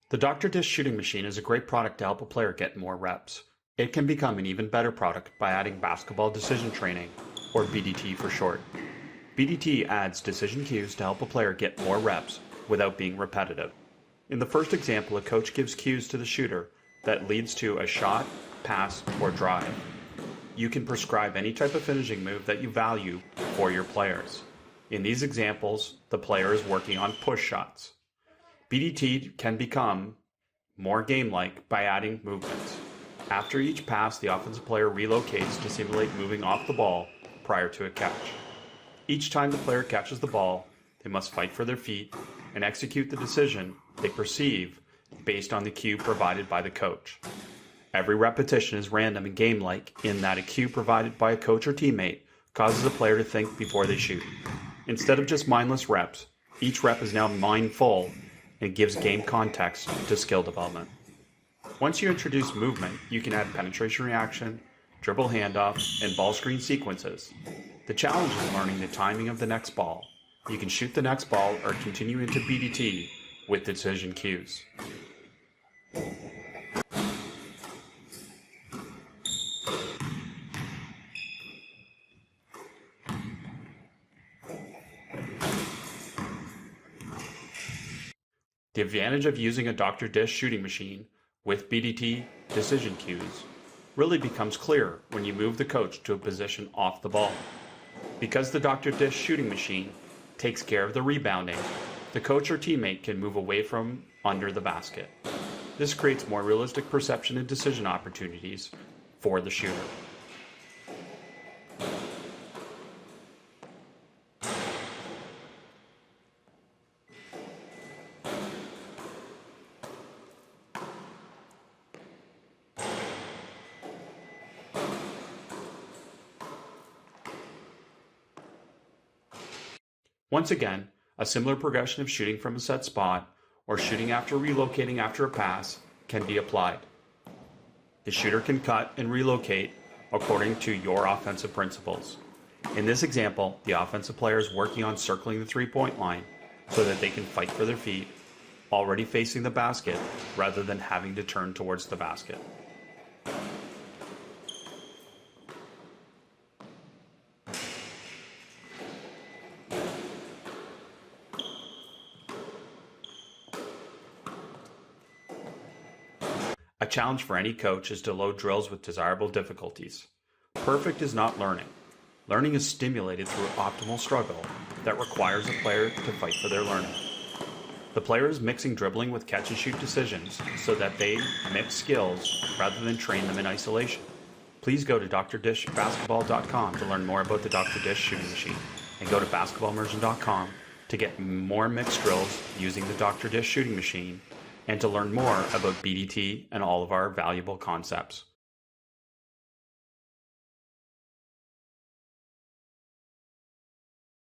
The Dr. Dish shooting machine is a great product to help a player get more reps. It can become an even better product by adding basketball decision training, or BDT for short. BDT adds decision cues to help a player get more reps without being repetitive. In the first example, a coach gives cues to the shooter that leads to a shot, pass, or drive. You can prescribe any type of finishing move that you value for your players. In these examples, the player is working on push shots. BDT can become more game-like by adding movements. After each pass, the offensive player relocates to simulate moving off the ball prior to a catch. Each time the player catches the ball, they must fight for their feet and execute the decision they perceive based on the cue provided by the coach. Every repetition is random and game-like in that a cue provided by a coach or teammate causes a player to think before they shoot. Instead of just mindless reps, each rep is now mindful and gives game context to skill development. Once you introduce movement, you can add penetration reaction, dribble handoff, and ball screen sequences. The challenge is learning the timing of the next ball. You can shoot the next ball or continue into BDT with decision cues. The advantage of using a Dr. Dish shooting machine with BDT decision cues really becomes clear when you move the coach to a position off the ball. Because the Dr. Dish shooting machine takes care of the rebounding, the coach or teammate can move away from under the basket. This creates more realistic perception and decision opportunities for the shooter. Once again, a similar progression of shooting from a set spot or shooting after relocating after a pass can be applied. The shooter can cut and relocate according to your offensive principles. In this example, the offensive player is working on circling the three-point line so that they can fight for their feet, already facing the basket rather than having to turn towards the basket. A challenge for any coach is to load drills with desirable difficulties. Perfect is not learning. Learning is stimulated through optimal struggle that requires a player to fight for their learning. The player is mixing dribbling with catch and shoot decisions so that they mix skills rather than train them in isolation. Please go to drdishbasketball.com to learn more about the Dr. Dish shooting machine, and go to basketballimmersion.com to get more mixed drills using the Dr. Dish shooting machine and to learn more about BDT and all of our valuable concepts.